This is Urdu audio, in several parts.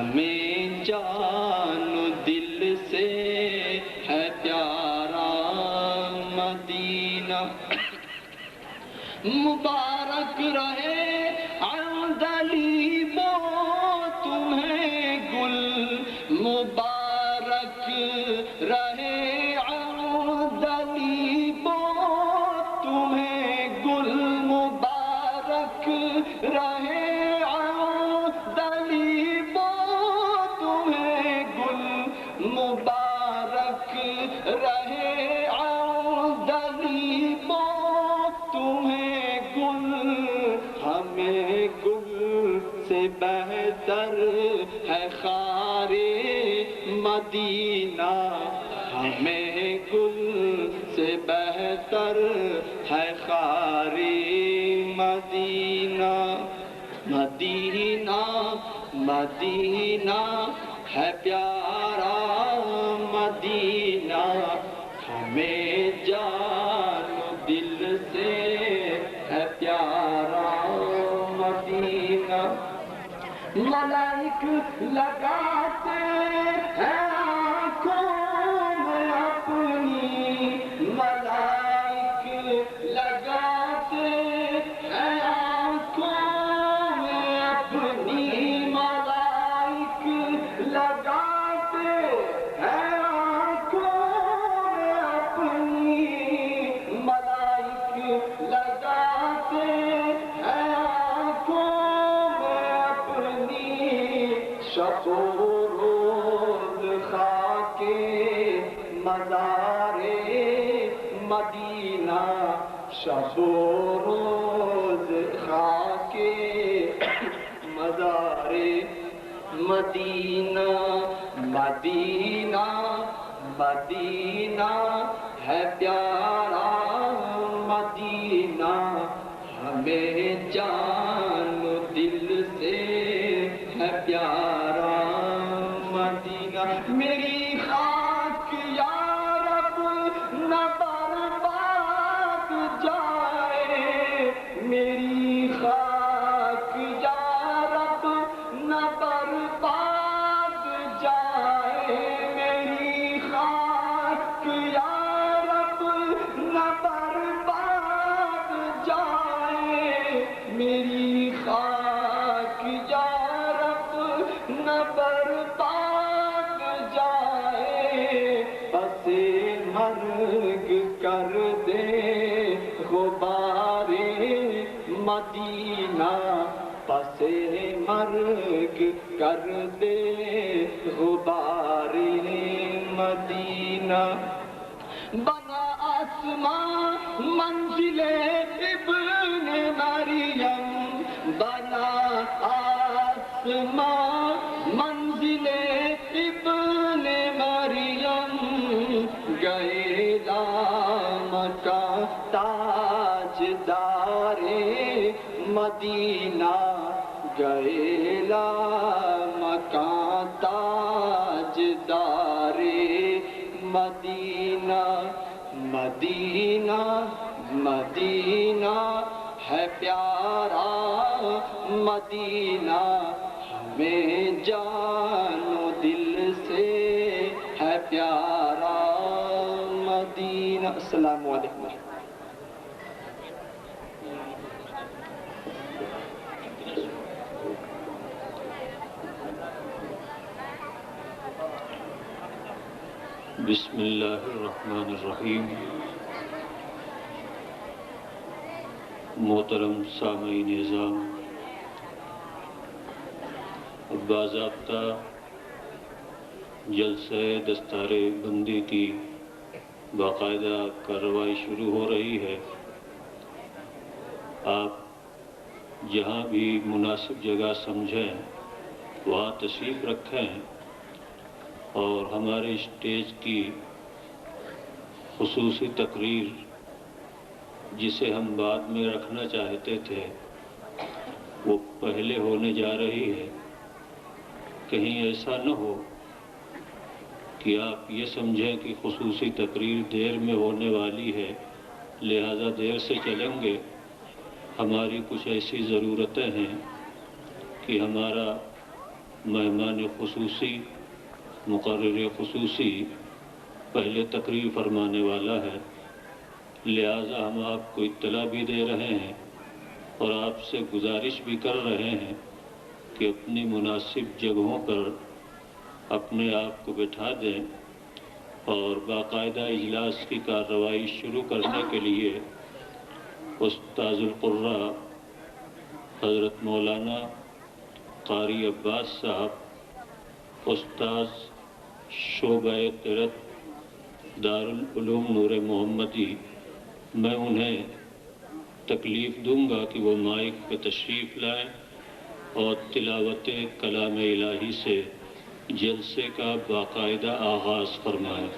ہمیں جان و دل سے ہے پیارا مدینہ مبارک رہے عندلیب تمہیں گل مبارک رہے عندلیب تمہیں گل مبارک رہے عندلیب تمہیں گل مبارک رہے عندلیب تمہیں گل ہمیں گل سے بہتر ہے خار مدینہ ہمیں گل سے بہتر ہے خار مدینہ مدینہ مدینہ ہے پیارا مدینہ ہمیں جان و دل سے ہے پیارا مدینہ ملائک لگاتے ہیں آنکھوں میں اپنی ملائک لگاتے ہیں آنکھوں میں اپنی ملائک لگاتے ہیں آنکھوں میں اپنی ملائک لگاتے ہیں آنکھوں میں اپنی شب و روز خاک مزار مدینہ شب و روز خاک مزار مدینہ مدینہ مدینہ ہے پیارا مدینہ ہمیں جان و دل سے ہے پیارا مدینہ میری خاک یا رب نہ برباد جائے میری خاک یا رب نہ برباد جائے میری خاک یا رب نہ برباد جائے میری خاک یا رب نہ برباد جائے پس مرگ کر دے غبار مدینہ پس مرگ کر دے غبار مدینہ بنا آسمان منزل ابن مریم بنا آسمان منزل ابن مریم گئے لامکاں تاجدار مدینہ گئے لامکاں تاجدار مدینہ مدینہ مدینہ ہے پیارا مدینہ ہمیں جان و دل سے ہے پیارا مدینہ السلام علیکم بسم اللہ الرحمن الرحیم محترم سامعین نظام باضابطہ جلسہ دستار بندی کی باقاعدہ کارروائی شروع ہو رہی ہے آپ جہاں بھی مناسب جگہ سمجھیں وہاں تشریف رکھیں اور ہمارے اسٹیج کی خصوصی تقریر جسے ہم بعد میں رکھنا چاہتے تھے وہ پہلے ہونے جا رہی ہے کہیں ایسا نہ ہو کہ آپ یہ سمجھیں کہ خصوصی تقریر دیر میں ہونے والی ہے لہذا دیر سے چلیں گے ہماری کچھ ایسی ضرورتیں ہیں کہ ہمارا مہمان خصوصی مقرر خصوصی پہلے تقریر فرمانے والا ہے، لہٰذا ہم آپ کو اطلاع بھی دے رہے ہیں اور آپ سے گزارش بھی کر رہے ہیں کہ اپنی مناسب جگہوں پر اپنے آپ کو بٹھا دیں اور باقاعدہ اجلاس کی کارروائی شروع کرنے کے لیے استاذ القراء حضرت مولانا قاری عباس صاحب، استاذ شعبہ ترت دارالعلوم نور محمدی، میں انہیں تکلیف دوں گا کہ وہ مائک پہ تشریف لائیں اور تلاوت کلام الہی سے جلسے کا باقاعدہ آغاز فرمائیں۔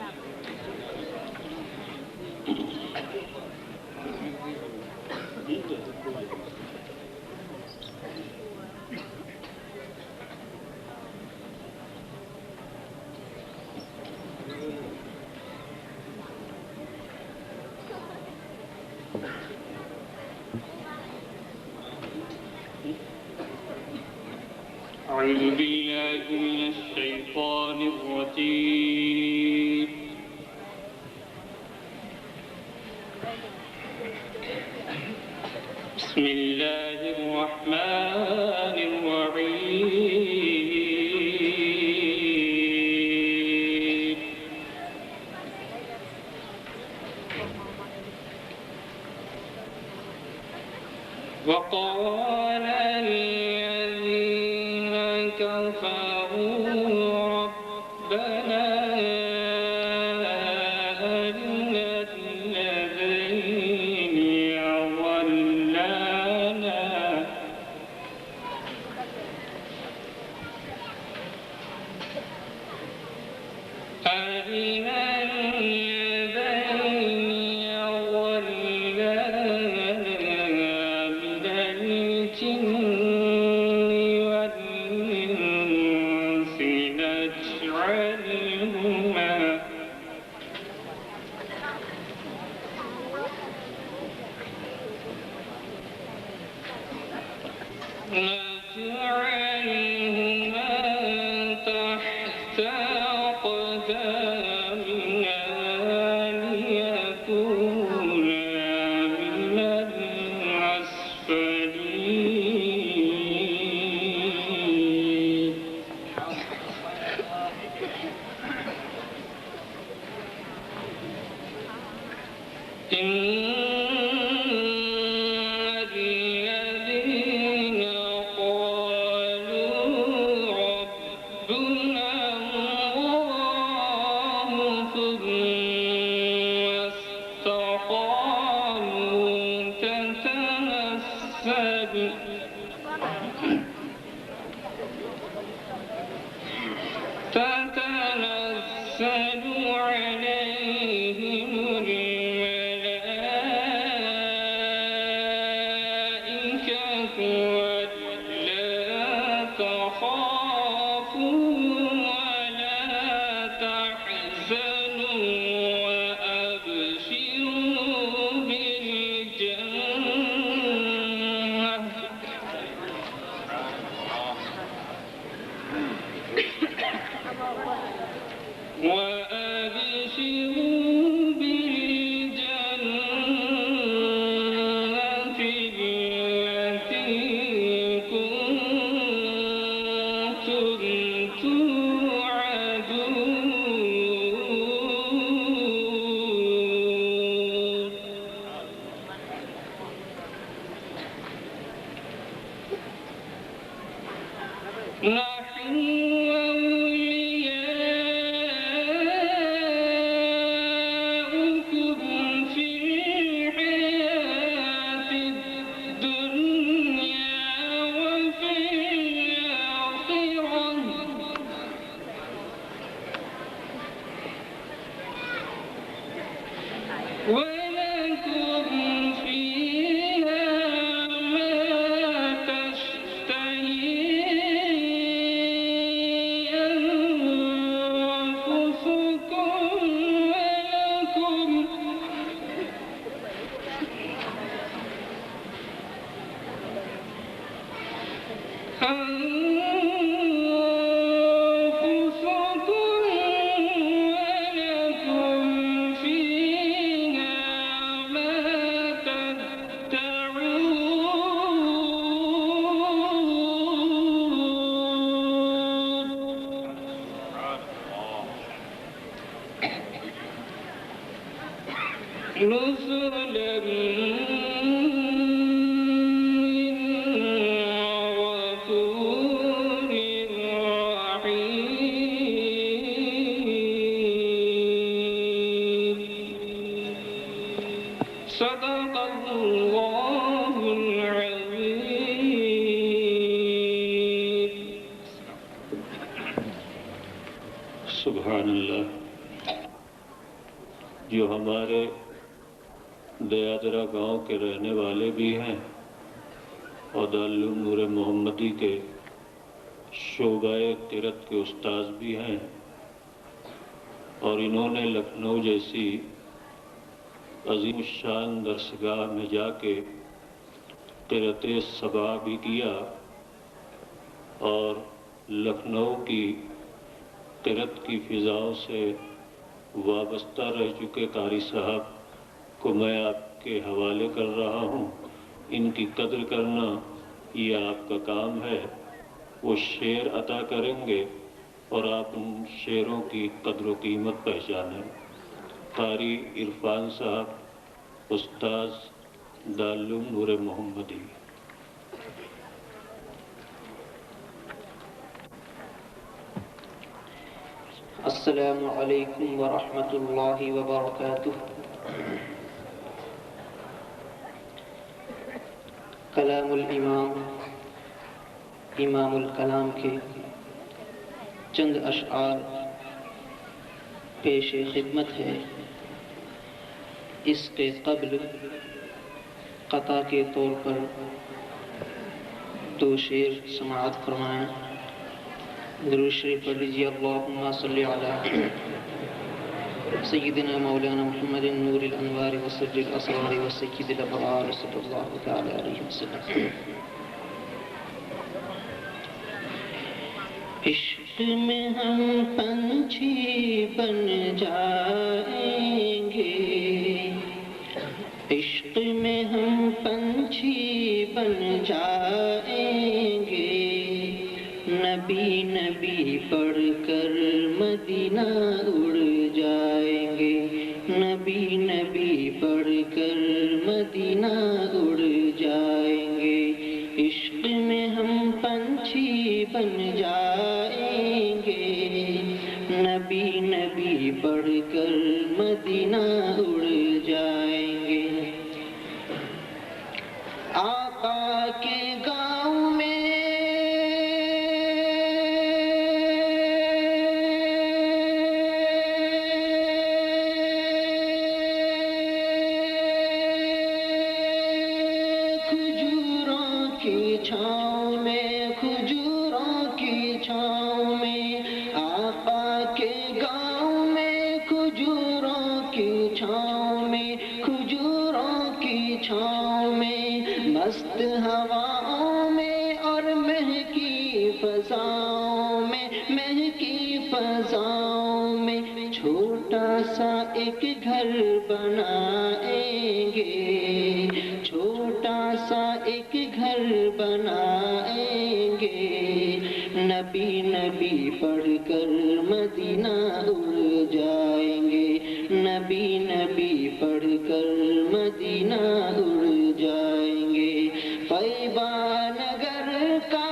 أعوذ بالله من الشيطان الرجيم بسم الله الرحمن الرحيم وقال الذين كفروا ربنا أرنا الذين أضلانا من الجن والإنس نجعلهما تحت أقدامنا ليكونا من الأسفلين الذين قالوا ربنا الله ثم استقاموا تتنزل عليهم الملائكة ألا تخافوا ولا تحزنوا وأبشروا بالجنة التي كنتم توعدون نحن أولياؤكم في الحياة الدنيا وفي الآخرة ولكم فيها ما تشتهي أنفسكم ولكم نزلا من غفور رحيم صدق الله العظيم. سبحان اللہ. جو ہمارے دیادرہ گاؤں کے رہنے والے بھی ہیں اور دارالعلوم نور محمدی کے شعبہ ترت کے استاذ بھی ہیں، اور انہوں نے لکھنؤ جیسی عظیم الشان درسگاہ میں جا کے قرأت سبا بھی کیا، اور لکھنؤ کی قرأت کی فضاؤں سے وابستہ رہ چکے قاری صاحب کو میں آپ کے حوالے کر رہا ہوں. ان کی قدر کرنا یہ آپ کا کام ہے. وہ شعر عطا کریں گے اور آپ ان شعروں کی قدر و قیمت پہچانیں. قاری عرفان صاحب، استاذ دارالعلوم نور محمدی. السلام علیکم ورحمۃ اللہ وبرکاتہ. کلام الامام، امام الکلام کے چند اشعار پیش خدمت ہے. اس کے قبل قطع کے طور پر دو شعر سماعت فرمائیں. درود شریف پڑھ لیجیے. اللہم صلی علی سیدنا مولانا محمد نور الانوار وسر الاسرار وسید الابرار صلی اللہ تعالی علیہ وسلم. عشق میں ہم پنچھی بن جائیں گے، عشق میں ہم پنچھی بن جائیں گے، نبی نبی پڑھ کر مدینہ اڑ جائیں گے، نبی نبی پڑھ کر مدینہ اڑ جائیں گے. عشق میں ہم پنچھی بن جائیں گے، نبی نبی پڑھ کر مدینہ اڑ جائیں گے. آقا کے گاؤں میں چھاؤں میں، کھجوروں کی چھاؤں میں، آقا کے گاؤں میں کھجوروں کی چھاؤں میں، کھجوروں کی چھاؤں میں، مست ہواؤں میں اور مہکی فضاؤں میں، مہکی فضاؤں میں چھوٹا سا ایک گھر بنائیں گے، چھوٹا سا ایک گھر بنائیں گے، نبی نبی پڑھ کر مدینہ اڑ جائیں گے، نبی نبی پڑھ کر مدینہ اڑ جائیں گے. طیبہ نگر کا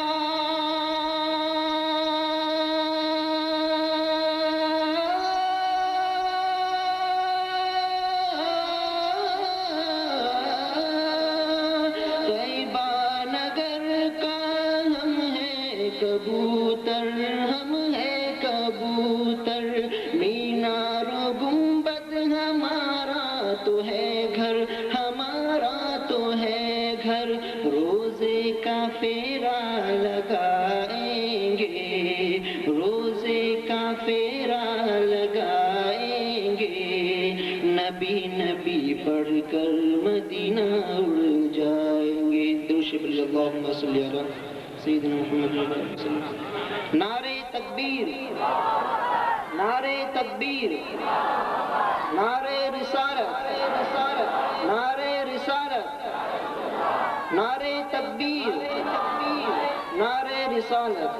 کبوتر، ہم ہیں کبوتر، مینار و گنبد ہمارا تو ہے گھر، ہمارا تو ہے گھر، روزے کا پھیرا لگائیں گے، روزے کا پھیرا لگائیں گے، نبی نبی پڑھ کر مدینہ اڑ جائیں گے. درود شریف اللہم صلی علی سیدنا محمد صلی اللہ علیہ وسلم. نعرہ تکبیر، نعرہ تکبیر، نعرہ رسالت، نعرہ رسالت، نعرہ تکبیر، نعرہ رسالت.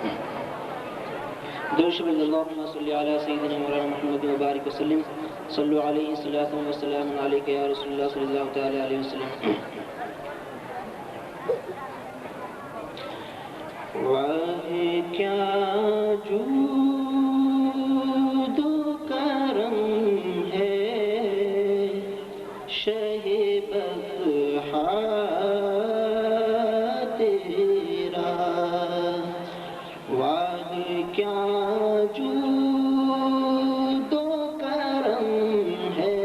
درود شریف اللهم صل على سيدنا مولانا محمد وبارك وسلم صلوا عليه صلاة وسلام عليك يا رسول الله صلی اللہ تعالی علیہ وسلم. واہ کیا جود و کرم ہے شہ بطحا تیرا. واہ کیا جود و کرم ہے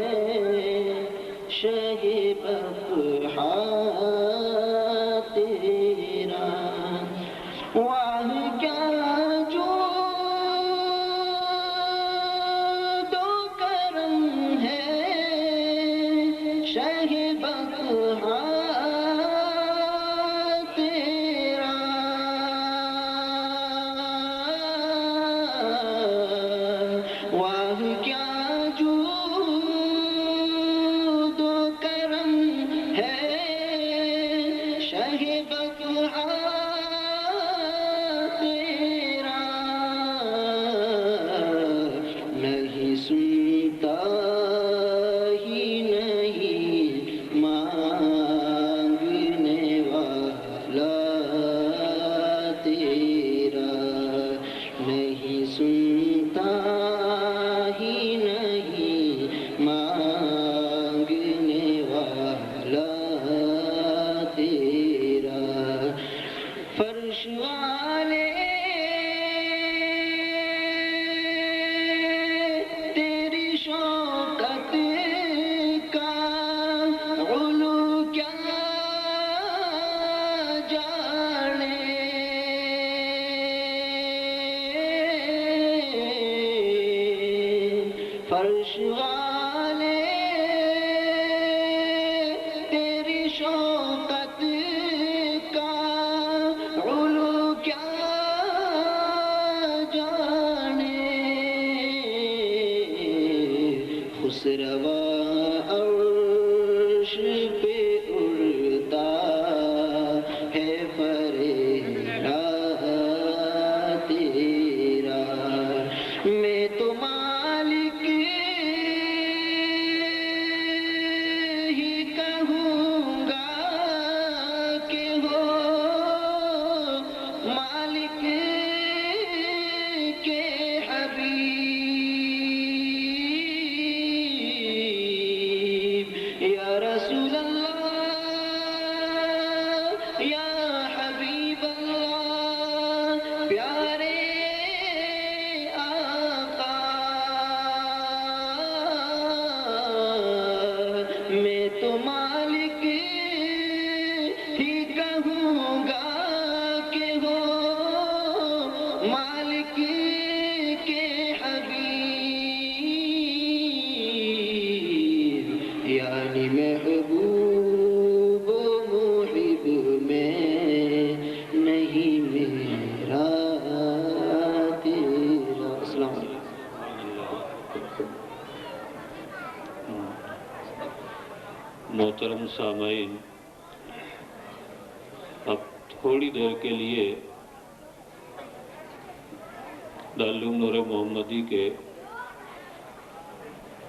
شہ بطحا تیرا. واہ کیا جود و کرم ہے شہ بطحا تیرا. واہ کیا جود و کرم ہے شہ بطحا تیرا. نہیں سنتا ہی نہیں مانگنے والا تیرا. نہیں سنتا ہی نہیں مانگنے والا تیرا. فرش والے تیری شوکت کا علو کیا جانے. فرش والے تیری شوکت کا علو کیا جانے. خسروا عرش پہ اڑتا ہے فرشتہ تیرا. میں تو مالک ہی کہوں گا کہ ہو مالک کے حبیب. یا رسول اللہ یا حبیب اللہ پیارے آقا. میں تو مالک ہی کہوں گا کہ ہو مالک کے حبیب. یعنی محبوب و محب میں نہیں میرا تیرا. السلام علیکم. محترم سامعین، اب تھوڑی دیر کے لیے دارالعلوم نور محمدی کے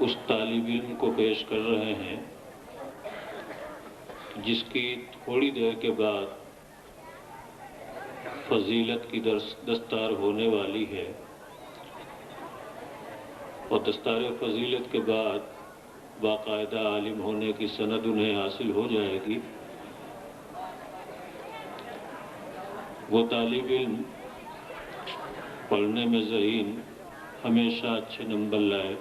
اس طالب علم کو پیش کر رہے ہیں جس کی تھوڑی دیر کے بعد فضیلت کی دستار ہونے والی ہے، اور دستار فضیلت کے بعد باقاعدہ عالم ہونے کی سند انہیں حاصل ہو جائے گی. وہ طالب علم پڑھنے میں ذہین، ہمیشہ اچھے نمبر لائے،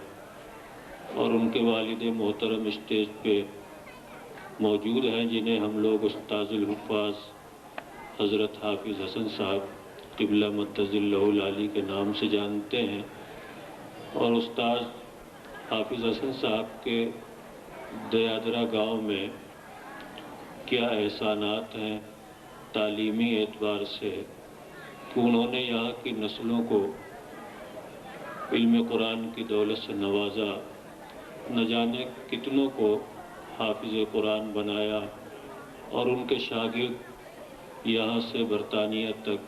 اور ان کے والد محترم اسٹیج پہ موجود ہیں جنہیں ہم لوگ استاذ الحفاظ حضرت حافظ حسن صاحب قبلہ مدظ اللہ العالی کے نام سے جانتے ہیں. اور استاذ حافظ حسن صاحب کے دیادرہ گاؤں میں کیا احسانات ہیں تعلیمی اعتبار سے کہ انہوں نے یہاں کی نسلوں کو علم قرآن کی دولت سے نوازا، نہ جانے کتنوں کو حافظ قرآن بنایا، اور ان کے شاگرد یہاں سے برطانیہ تک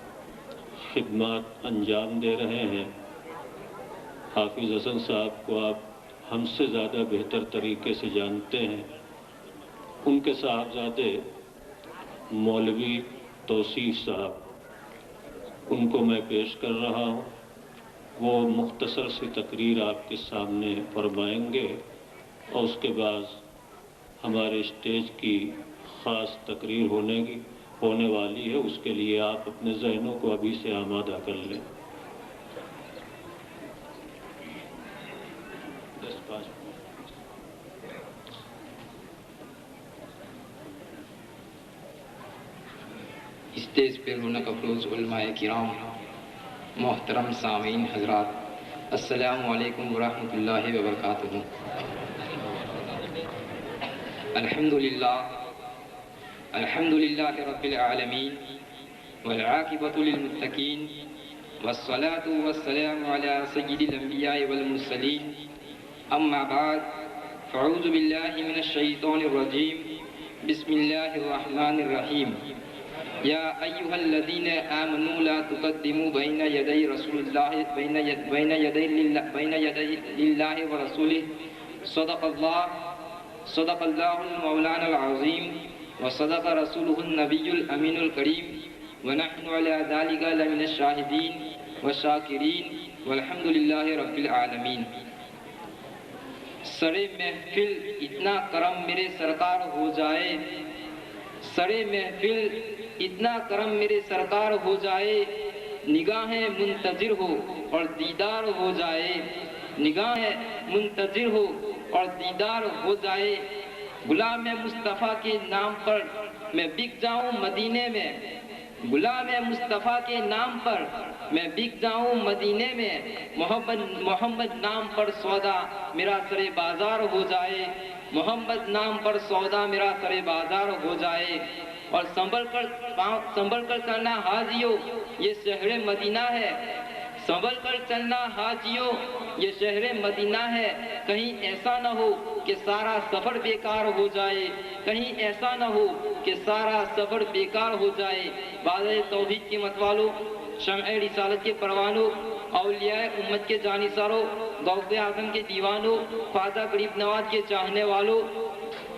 خدمات انجام دے رہے ہیں۔ حافظ حسن صاحب کو آپ ہم سے زیادہ بہتر طریقے سے جانتے ہیں۔ ان کے صاحبزادے مولوی توصیف صاحب، ان کو میں پیش کر رہا ہوں۔ وہ مختصر سی تقریر آپ کے سامنے فرمائیں گے اور اس کے بعد ہمارے اسٹیج کی خاص تقریر ہونے والی ہے۔ اس کے لیے آپ اپنے ذہنوں کو ابھی سے آمادہ کر لیں۔ 10-5 اسٹیج پہ رونق افروز علماء کرام، محترم سامعین حضرات، السلام علیکم ورحمۃ اللہ وبرکاتہ۔ الحمد للہ رب العالمین والعاقبۃ للمتقین والصلاة والسلام علی سید الانبیاء والمرسلین، اما بعد فاعوذ باللہ من الشیطان الرجیم، بسم اللہ الرحمن الرحیم۔ یا ایھا الذین آمنوا لا تقدموا بین یدی رسول اللہ بین یدی اللہ ورسولہ، صدق اللہ المولانا العظیم وصدق رسولہ النبی الامین الکریم، ونحن علی ذلک لمن الشاہدین والشاکرین والحمد للہ رب العالمین۔ سرے محفل اتنا کرم میرے سرکار ہو جائے، سرے محفل اتنا کرم میرے سرکار ہو جائے، نگاہیں منتظر ہو اور دیدار ہو جائے، نگاہیں منتظر ہو اور دیدار ہو جائے، غلام مصطفیٰ کے نام پر میں بک جاؤں مدینے میں، غلام مصطفیٰ کے نام پر میں بک جاؤں مدینے میں، محمد نام پر سودا میرا سر بازار ہو جائے، محمد نام پر سودا میرا سر بازار ہو جائے۔ اور سنبھل کر چلنا حاجیوں، یہ شہر مدینہ ہے، سنبھل کر چلنا حاجیوں، یہ شہر مدینہ ہے، کہیں ایسا نہ ہو کہ سارا سفر بیکار ہو جائے، کہیں ایسا نہ ہو کہ سارا سفر بیکار ہو جائے۔ بادل توحید کے متوالوں، شمع رسالت کے پروانوں، اولیاء امت کے جانثاروں، غوث اعظم کے دیوانوں، خواجہ غریب نواز کے چاہنے والوں،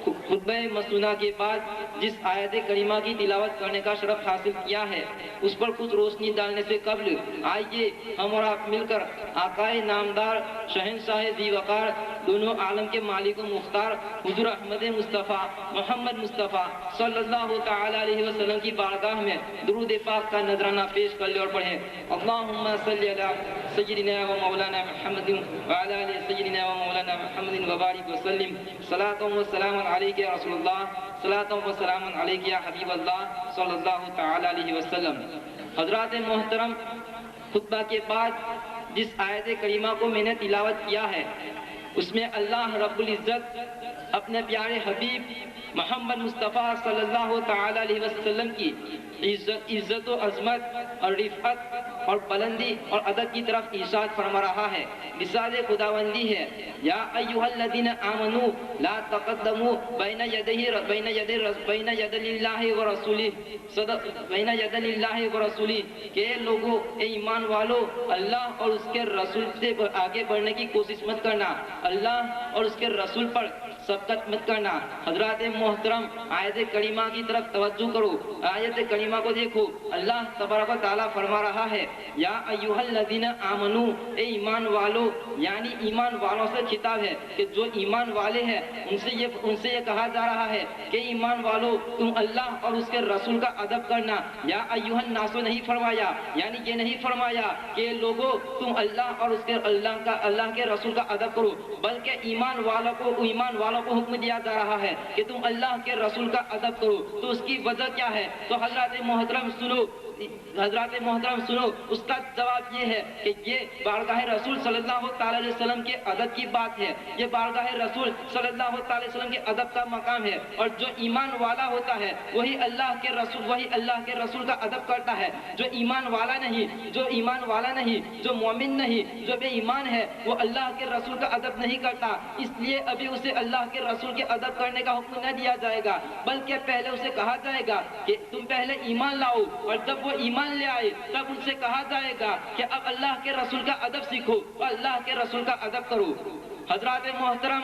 خطبہ مسنونہ کے بعد جس آیت کریمہ کی تلاوت کرنے کا شرف حاصل کیا ہے، اس پر کچھ روشنی ڈالنے سے قبل آئیے ہم اور آپ مل کر آقائے نامدار، شہنشاہ ذی وقار، دونوں عالم کے مالک و مختار حضور احمد مصطفیٰ محمد مصطفیٰ صلی اللہ تعالی علیہ وسلم کی بارگاہ میں درود پاک کا نذرانہ پیش کر لیں اور پڑھیں۔ اللہم صلی علی سیدنا و مولانا محمد وعلی آل سیدنا و مولانا محمد وبارک وسلم، صلاۃ و سلام علیک یا رسول اللہ، صلاۃ و سلام علیک یا حبیب اللہ صلی اللہ تعالی علیہ وسلم۔ حضرات محترم، خطبہ کے بعد جس آیت کریمہ کو میں نے تلاوت کیا ہے، اس میں اللہ رب العزت اپنے پیارے حبیب محمد مصطفیٰ صلی اللہ تعالی علیہ وسلم کی عزت و عظمت اور رفعت اور بلندی اور عدد کی طرف ارشاد فرما رہا ہے۔ مثال خداوندی ہے، یا ایھا الذین آمنوا لا تقدموا بین یدی اللہ ورسولہ، بین یدی اللہ ورسولہ، کہ لوگوں، اے ایمان والو، اللہ اور اس کے رسول سے آگے بڑھنے کی کوشش مت کرنا، اللہ اور اس کے رسول پر سبقت مت کرنا۔ حضرات محترم، آیت کریمہ کی طرف توجہ کرو، آیت کریمہ کو دیکھو۔ اللہ تبارک و تعالیٰ فرما رہا ہے، یا ایھا الذین آمنو، اے ایمان والو، یعنی ایمان والوں سے خطاب ہے کہ جو ایمان والے ہیں ان سے یہ کہا جا رہا ہے کہ ایمان والو، تم اللہ اور اس کے رسول کا ادب کرنا۔ یا ایھا الناس نہیں فرمایا، یعنی یہ نہیں فرمایا کہ لوگوں تم اللہ اور اس کے اللہ کے رسول کا ادب کرو، بلکہ ایمان والوں کو حکم دیا جا رہا ہے کہ تم اللہ کے رسول کا ادب کرو۔ تو اس کی وجہ کیا ہے؟ تو حضرات محترم سنو، اس کا جواب یہ ہے کہ یہ بارگاہ رسول صلی اللہ تعالی علیہ وسلم کے ادب کی بات ہے، یہ بارگاہ رسول صلی اللہ تعالی علیہ وسلم کے ادب کا مقام ہے، اور جو ایمان والا ہوتا ہے وہی اللہ کے رسول کا ادب کرتا ہے۔ جو ایمان والا نہیں، جو مومن نہیں، جو بے ایمان ہے، وہ اللہ کے رسول کا ادب نہیں کرتا، اس لیے ابھی اسے اللہ کے رسول کے ادب کرنے کا حکم نہ دیا جائے گا، بلکہ پہلے اسے کہا جائے گا کہ تم پہلے ایمان لاؤ، اور جب وہ وہ ایمان لے آئے تب ان سے کہا جائے گا کہ اب اللہ کے رسول کا ادب سیکھو اور اللہ کے رسول کا ادب کرو۔ حضرات محترم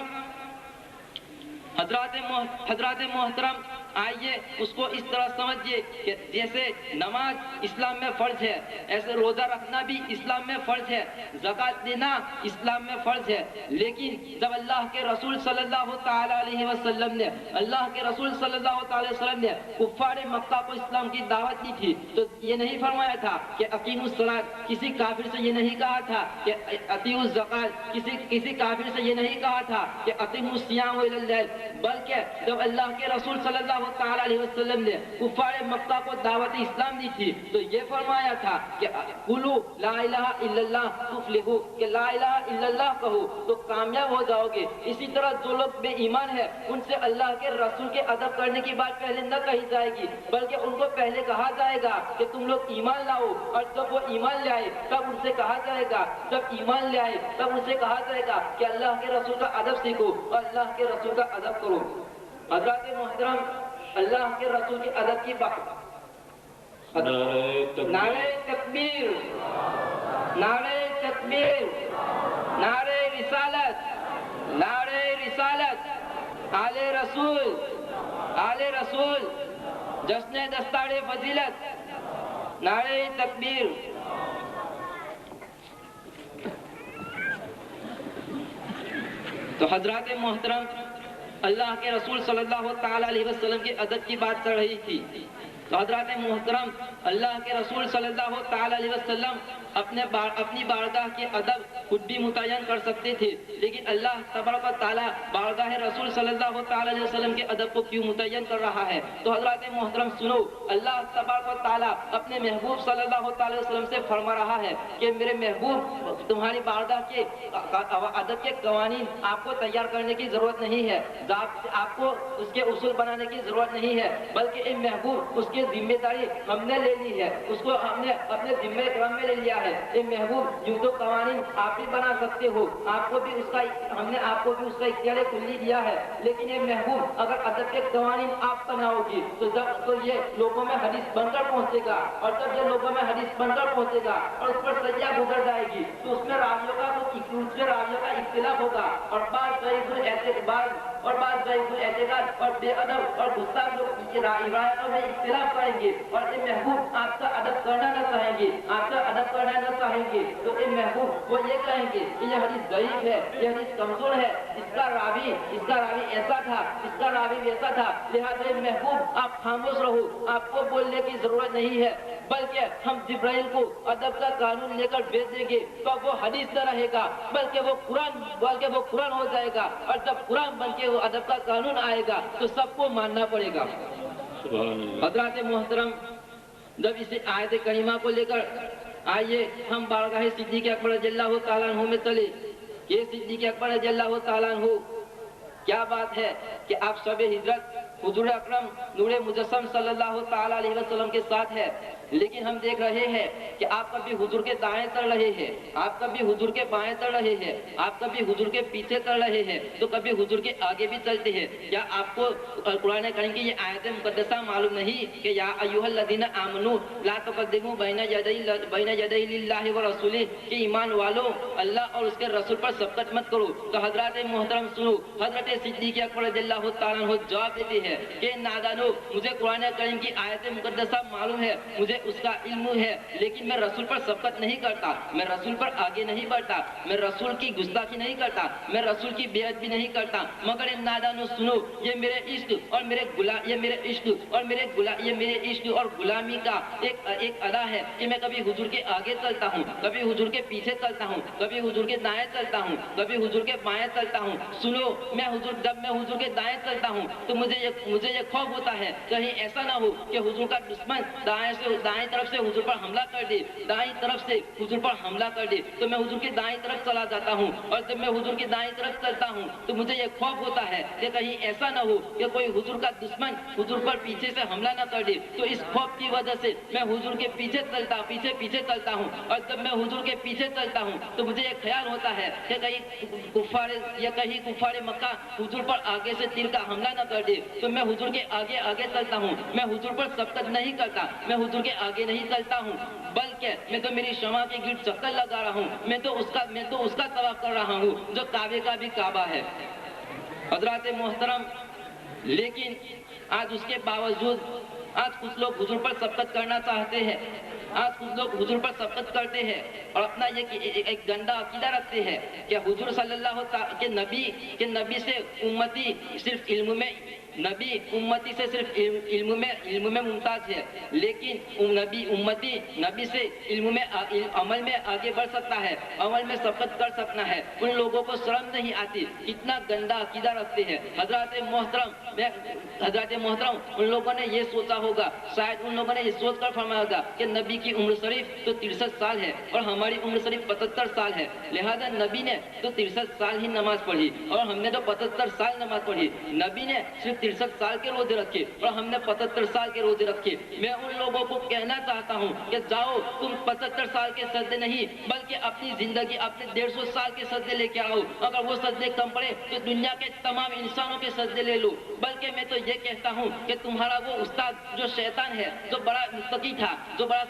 آئیے اس کو اس طرح سمجھیے کہ جیسے نماز اسلام میں فرض ہے، ایسے روزہ رکھنا بھی اسلام میں فرض ہے، زکوٰۃ دینا اسلام میں فرض ہے۔ لیکن جب اللہ کے رسول صلی اللہ تعالی علیہ وسلم نے کفار مکہ کو اسلام کی دعوت دی تھی تو یہ نہیں فرمایا تھا کہ اقیموا الصلاۃ، کسی کافر سے یہ نہیں کہا تھا کہ اطیعوا الزکوٰۃ، کسی کافر سے یہ نہیں کہا تھا کہ اقیموا الصیام الی اللیل، بلکہ جب اللہ کے رسول صلی اللہ تعالی علیہ وسلم نے کفار مکہ کو دعوت اسلام دی تھی تو یہ فرمایا تھا کہ قولوا لا الہ الا اللہ تفلحوا، کہ لا الہ الا اللہ کہو تو کامیاب ہو جاؤ گے۔ اسی طرح جو لوگ بے ایمان ہے ان سے اللہ کے رسول کے ادب کرنے کی بات پہلے نہ کہی جائے گی، بلکہ ان کو پہلے کہا جائے گا کہ تم لوگ ایمان لاؤ، اور جب وہ ایمان لے آئے تب ان سے کہا جائے گا، کہ اللہ کے رسول کا ادب سیکھو اور اللہ کے رسول کا ادب کرو۔ حضرات محترم، اللہ کے رسول کے ادب کی بات، نعرہ تکبیر، نعرہ تکبیر، نعرہ رسالت، نعرہ رسالت، آل رسول، آل رسول، جشن دستار فضیلت، نعرہ تکبیر۔ تو حضرات محترم، اللہ کے رسول صلی اللہ تعالی علیہ وسلم کے ادب کی بات چل رہی تھی، تو حضرات محترم اللہ کے رسول صلی اللہ تعالی علیہ وسلم اپنی بارگاہ کے ادب خود بھی متعین کر سکتے تھے، لیکن اللہ تبارک و تعالیٰ بارگاہ رسول صلی اللہ تعالی علیہ وسلم کے ادب کو کیوں متعین کر رہا ہے؟ تو حضرات محترم سنو، اللہ تبارک و تعالیٰ اپنے محبوب صلی اللہ تعالی علیہ وسلم سے فرما رہا ہے کہ میرے محبوب تمہاری بارگاہ کے ادب کے قوانین آپ کو تیار کرنے کی ضرورت نہیں ہے، آپ کو اس کے اصول بنانے کی ضرورت نہیں ہے، بلکہ اے محبوب اس کی ذمہ داری ہم نے لے لی ہے، اس کو ہم نے اپنے ذمہ کرم میں لے لیا ہے۔ اے محبوب یوں تو قوانین آپ بھی بنا سکتے ہو، ہم نے آپ کو بھی اس کا اختیار کلی دیا ہے، لیکن اے محبوب اگر ادب کے قوانین آپ بناؤ گی تو یہ لوگوں میں حدیث بن کر پہنچے گا، اور جب یہ لوگوں میں حدیث بن کر پہنچے گا اور اس پر سیاح گزر جائے گی تو اس میں راویوں کا اختلاف ہوگا، اور بعض ضعیف الاعتقاد اور بے ادب اور گستاخ لوگ روایتوں میں اختلاف کریں گے، اور اے محبوب آپ کا ادب کرنا نہ چاہیں گے، تو اے محبوب وہ یہ کہیں گے کہ یہ حدیث ضعیف ہے، یہ حدیث کمزور ہے، اس کا راوی ایسا تھا، اس کا راوی ویسا تھا، لہٰذا اے محبوب آپ خاموش رہو، آپ کو بولنے کی ضرورت نہیں ہے، بلکہ ہم جبرائیل کو ادب کا قانون لے کر بھیج دیں گے تو وہ حدیث نہ رہے گا بلکہ وہ قرآن ہو جائے گا، اور جب قرآن بن کے وہ ادب کا قانون آئے گا تو سب کو ماننا پڑے گا۔ حضرات محترم، جب اس آیت کریمہ کو لے کر آئیے ہم بارگاہ صدیق اکبر رضی اللہ تعالیٰ عنہ میں چلے۔ یہ صدیق اکبر رضی اللہ تعالیٰ عنہ، کیا بات ہے کہ آپ شب ہجرت حضور اکرم نور مجسم صلی اللہ تعالی علیہ وسلم کے ساتھ ہے، لیکن ہم دیکھ رہے ہیں کہ آپ کبھی حضور کے دائیں چل رہے ہیں، آپ کبھی حضور کے بائیں چل رہے ہیں، آپ کبھی حضور کے پیچھے چل رہے ہیں تو کبھی حضور کے آگے بھی چلتے ہیں۔ کیا آپ کو قرآن کریم کی یہ آیت مقدسہ معلوم نہیں کہ یا ایھا الذین آمنوا لا تقدموا بین یدی اللہ ورسولہ، کہ ایمان والو اللہ اور اس کے رسول پر سبقت مت کرو؟ تو حضرات محترم سنو، حضرت صدیق اکبر رضی اللہ تعالیٰ عنہ جواب دیتے ہیں کہ نادانو، مجھے قرآن کریم کی آیت مقدسہ معلوم ہے، مجھے اس کا علم ہے، لیکن میں رسول پر سبقت نہیں کرتا، میں رسول پر آگے نہیں بڑھتا، میں رسول کی گستاخی نہیں کرتا، میں رسول کی بیعت بھی نہیں کرتا، مگر نادانو سنو، یہ میرے عشق اور غلامی کا ایک ادا ہے کہ میں کبھی حضور کے آگے چلتا ہوں، کبھی حضور کے پیچھے چلتا ہوں، کبھی حضور کے دائیں چلتا ہوں، کبھی حضور کے بائیں چلتا ہوں۔ سنو، جب میں حضور کے دائیں چلتا ہوں تو مجھے یہ خوف ہوتا ہے کہیں ایسا نہ ہو کہ حضور کا دشمن دائیں طرف سے حضور پر حملہ کر دے، دائیں طرف سے حضور پر حملہ کر دے، تو میں حضور کی دائیں طرف چلا جاتا ہوں، اور جب میں حضور کی دائیں طرف چلتا ہوں تو مجھے یہ خوف ہوتا ہے کہ کہیں ایسا نہ ہو کہ کوئی حضور کا دشمن حضور پر پیچھے سے حملہ نہ کر دے، تو اس خوف کی وجہ سے میں حضور کے پیچھے چلتا ہوں، اور جب میں حضور کے پیچھے چلتا ہوں تو مجھے یہ خیال ہوتا ہے کہ کہیں کفار مکہ حضور پر آگے سے تیر کا حملہ نہ کر دے، تو میں حضور کے آگے آگے چلتا ہوں، میں حضور پر سبقت نہیں کرتا، میں حضور کے آگے نہیں چلتا ہوں، بلکہ میں تو میری شمع کے گرد چکر لگا رہا ہوں، میں تو اس کا طواف کر رہا ہوں جو کعبے کا بھی کعبہ ہے۔ حضرات محترم، لیکن آج اس کے باوجود آج کچھ لوگ حضور پر سبقت کرنا چاہتے ہیں، آج کچھ لوگ حضور پر سبقت کرتے ہیں اور اپنا یہ ایک گندا عقیدہ رکھتے ہیں کہ حضور صلی اللہ کے نبی سے امتی صرف علم میں نبی امتی سے صرف علم میں ممتاز ہے، لیکن نبی سے عمل میں آگے بڑھ سکتا ہے، عمل میں سبقت کر سکتا ہے۔ ان لوگوں کو شرم نہیں آتی، اتنا گندا عقیدہ رکھتے ہیں۔ حضرات محترم، ان لوگوں نے یہ سوچا ہوگا، شاید ان لوگوں نے یہ سوچ کر فرمایا ہوگا کہ نبی کی عمر شریف تو 63 سال ہے اور ہماری عمر شریف 75 سال ہے، لہذا نبی نے تو 63 سال ہی نماز پڑھی اور ہم نے تو 75 سال نماز پڑھی۔ نبی نے صرف 63 سال کے روزے رکھے اور ہم نے 75 سال کے روزے رکھے۔ میں ان لوگوں کو کہنا چاہتا ہوں کہ جاؤ، تم 75 سال کے سجدے نہیں بلکہ اپنی زندگی اپنے 150 سال کے سجدے لے کے آؤ۔ اگر وہ سجدے کم پڑے تو دنیا کے تمام انسانوں کے سجدے لے لو۔ بلکہ میں تو یہ کہتا ہوں کہ تمہارا وہ استاد جو شیطان ہے، جو بڑا متقی تھا، جو بڑا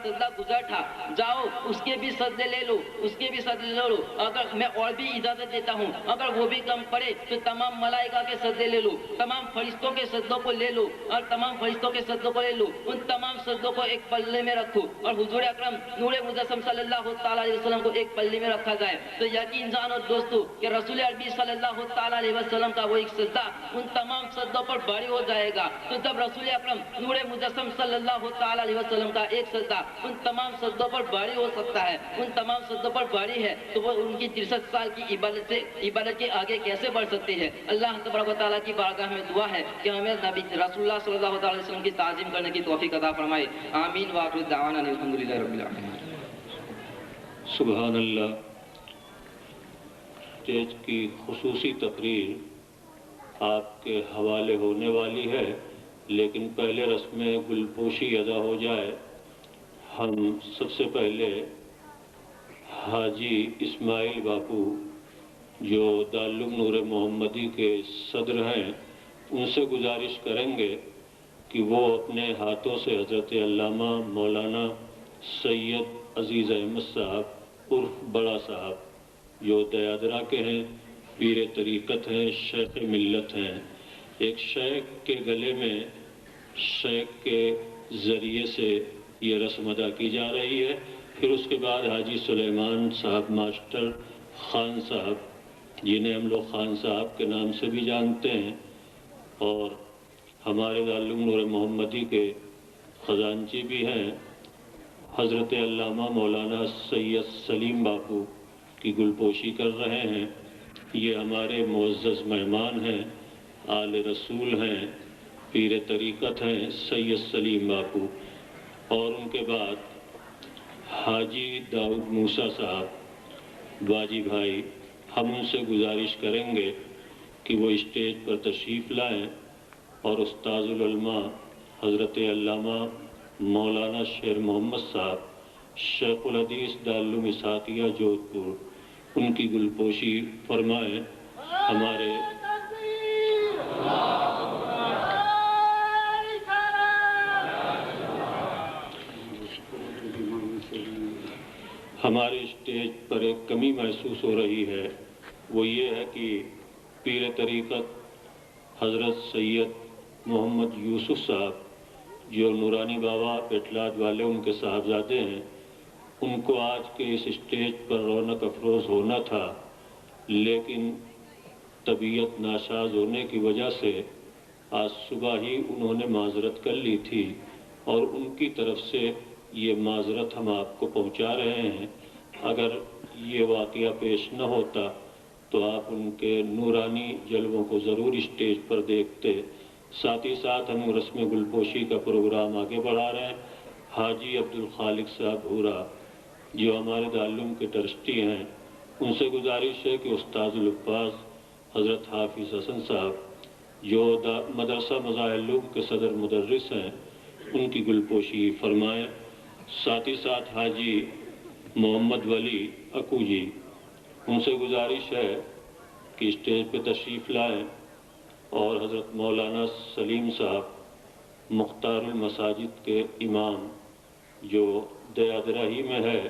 سجدہ گزار تھا، جاؤ اس کے بھی سجدے لے لو، اس کے بھی سجدے لے لو۔ اگر میں اور بھی اجازت دیتا ہوں، اگر وہ بھی کم پڑے تو تمام ملائکہ کے سجدے لے لو، تمام فرشتوں کے سجدوں کو لے لو اور تمام فرشتوں کے سجدوں کو لے لو، ان تمام سجدوں کو ایک پلے میں رکھو اور حضور اکرم نور مجسم صلی اللہ تعالیٰ علیہ وسلم کو ایک پلے میں رکھا جائے تو یقین جانو دوستو کہ رسول عربی صلی اللہ تعالیٰ علیہ وسلم کا وہ ایک سجدہ ان تمام سجدوں پر بھاری ہو جائے گا۔ تو جب رسول اکرم نور مجسم صلی اللہ تعالیٰ علیہ وسلم کا ایک سجدہ ان تمام سجدوں پر بھاری ہو سکتا ہے، ان تمام سجدوں پر بھاری ہے، تو وہ ان کی 63 سال کی عبادت کے آگے کیسے بڑھ سکتے ہیں؟ اللہ تبارک و تعالیٰ کی بارگاہ میں دعا ہے کہ ہمیں نبی رسول اللہ صلی اللہ علیہ وسلم کی تعظیم کرنے کی توفیق عطا فرمائے۔ آمین وآخر دعوانا ان الحمدللہ رب العالمین۔ سبحان اللہ۔ اسٹیج کی خصوصی تقریر آپ کے حوالے ہونے والی ہے، لیکن پہلے رسم گلپوشی ادا ہو جائے۔ ہم سب سے پہلے حاجی اسماعیل باپو جو دارالعلوم نور محمدی کے صدر ہیں، ان سے گزارش کریں گے کہ وہ اپنے ہاتھوں سے حضرت علامہ مولانا سید عزیز احمد صاحب عرف بڑا صاحب جو دیادرہ کے ہیں، پیر طریقت ہیں، شیخ ملت ہیں، ایک شیخ کے گلے میں شیخ کے ذریعے سے یہ رسم ادا کی جا رہی ہے۔ پھر اس کے بعد حاجی سلیمان صاحب ماسٹر خان صاحب، جنہیں ہم لوگ خان صاحب کے نام سے بھی جانتے ہیں اور ہمارے دارالعلوم نور محمدی کے خزانچی بھی ہیں، حضرت علامہ مولانا سید سلیم باپو کی گلپوشی کر رہے ہیں۔ یہ ہمارے معزز مہمان ہیں، آل رسول ہیں، پیر طریقت ہیں سید سلیم باپو، اور ان کے بعد حاجی داؤد موسیٰ صاحب باجی بھائی، ہم ان سے گزارش کریں گے کہ وہ اسٹیج پر تشریف لائیں اور استاذ العلماء حضرت علامہ مولانا شیر محمد صاحب شیخ الحدیث دارالعلوم اسحاقیہ جودھپور ان کی گلپوشی فرمائیں۔ ہمارے اسٹیج پر ایک کمی محسوس ہو رہی ہے، وہ یہ ہے کہ پیر طریقت حضرت سید محمد یوسف صاحب جو نورانی بابا پیٹلاٹ والے ان کے صاحبزادے ہیں، ان کو آج کے اس اسٹیج پر رونق افروز ہونا تھا، لیکن طبیعت ناساز ہونے کی وجہ سے آج صبح ہی انہوں نے معذرت کر لی تھی اور ان کی طرف سے یہ معذرت ہم آپ کو پہنچا رہے ہیں۔ اگر یہ واقعہ پیش نہ ہوتا تو آپ ان کے نورانی جلووں کو ضرور اسٹیج پر دیکھتے۔ ساتھ ہی ساتھ ہم رسم گلپوشی کا پروگرام آگے بڑھا رہے ہیں۔ حاجی عبدالخالق صاحب بھورا جو ہمارے دارالعلوم کے ٹرسٹی ہیں، ان سے گزارش ہے کہ استاذ الحفاظ حضرت حافظ حسن صاحب جو مدرسہ مظاہر العلوم کے صدر مدرس ہیں، ان کی گلپوشی فرمائیں۔ ساتھ ہی ساتھ حاجی محمد ولی اکو جی، ان سے گزارش ہے کہ اسٹیج پہ تشریف لائیں اور حضرت مولانا سلیم صاحب مختار المساجد کے امام جو دیادرہ ہی میں ہے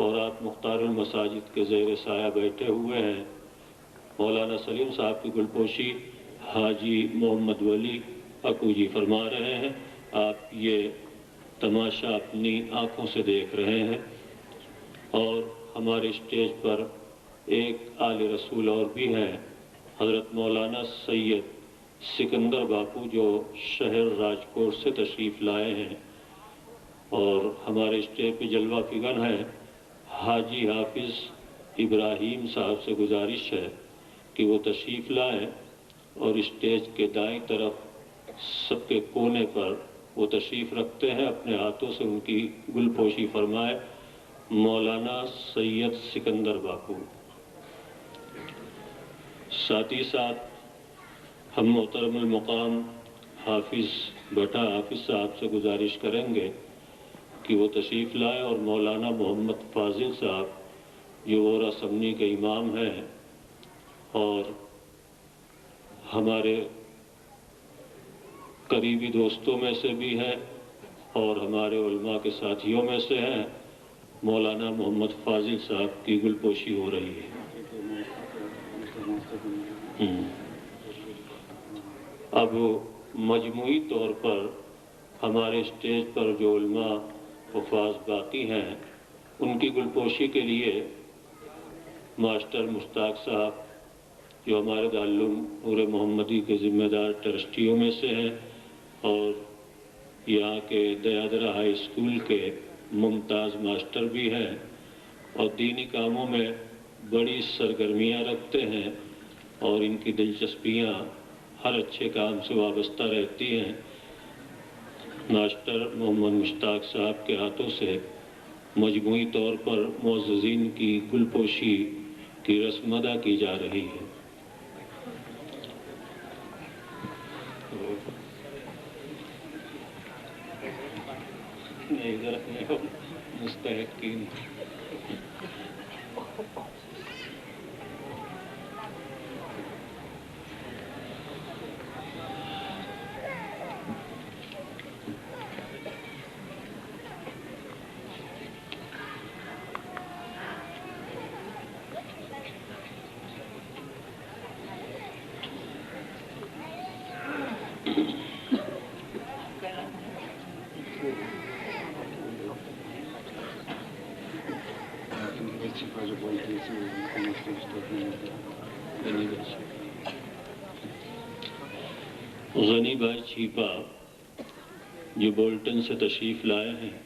اور آپ مختار المساجد کے زیر سایہ بیٹھے ہوئے ہیں، مولانا سلیم صاحب کی گلپوشی حاجی محمد ولی اکو جی فرما رہے ہیں۔ آپ یہ تماشا اپنی آنکھوں سے دیکھ رہے ہیں۔ اور ہمارے اسٹیج پر ایک آل رسول اور بھی ہیں، حضرت مولانا سید سکندر باپو جو شہر راجکوٹ سے تشریف لائے ہیں، اور ہمارے اسٹیج پہ جلوہ فگن ہے حاجی حافظ ابراہیم صاحب سے گزارش ہے کہ وہ تشریف لائیں اور اسٹیج کے دائیں طرف سب کے کونے پر وہ تشریف رکھتے ہیں، اپنے ہاتھوں سے ان کی گلپوشی فرمائے مولانا سید سکندر باپو۔ ساتھ ہی ساتھ ہم محترم المقام حافظ بٹا حافظ صاحب سے گزارش کریں گے کہ وہ تشریف لائیں اور مولانا محمد فاضل صاحب جو غور اسمبلی کے امام ہیں اور ہمارے قریبی دوستوں میں سے بھی ہیں اور ہمارے علماء کے ساتھیوں میں سے ہیں، مولانا محمد فاضل صاحب کی گلپوشی ہو رہی ہے۔ اب مجموعی طور پر ہمارے اسٹیج پر جو علماء حفاظ باقی ہیں ان کی گلپوشی کے لیے ماسٹر مشتاق صاحب جو ہمارے دارالعلوم نور محمدی کے ذمہ دار ٹرسٹیوں میں سے ہیں اور یہاں کے دیادرہ ہائی اسکول کے ممتاز ماسٹر بھی ہیں اور دینی کاموں میں بڑی سرگرمیاں رکھتے ہیں اور ان کی دلچسپیاں ہر اچھے کام سے وابستہ رہتی ہیں، ماسٹر محمد مشتاق صاحب کے ہاتھوں سے مجموعی طور پر معززین کی گلپوشی کی رسم ادا کی جا رہی ہے۔ ادھر اپنے مستحقین غنی بھائی چھیپا جو بولٹن سے تشریف لائے ہیں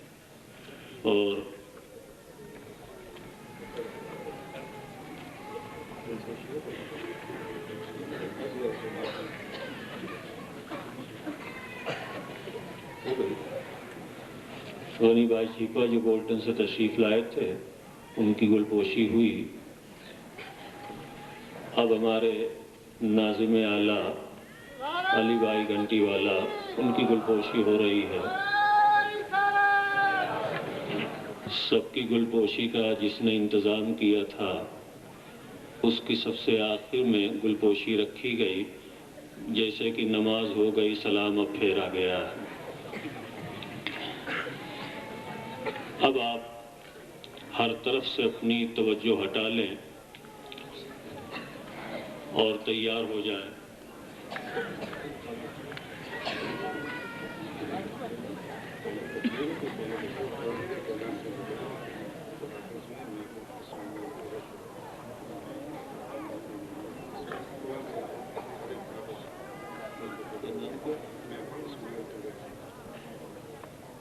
اور غنی بھائی چھیپا جو بولٹن سے تشریف لائے تھے ان کی گلپوشی ہوئی۔ اب ہمارے ناظم اعلیٰ علی بھائی گھنٹی والا ان کی گلپوشی ہو رہی ہے۔ سب کی گلپوشی کا جس نے انتظام کیا تھا اس کی سب سے آخر میں گلپوشی رکھی گئی، جیسے کہ نماز ہو گئی سلام اب پھیرا گیا۔ اب آپ ہر طرف سے اپنی توجہ ہٹا لیں اور تیار ہو جائیں۔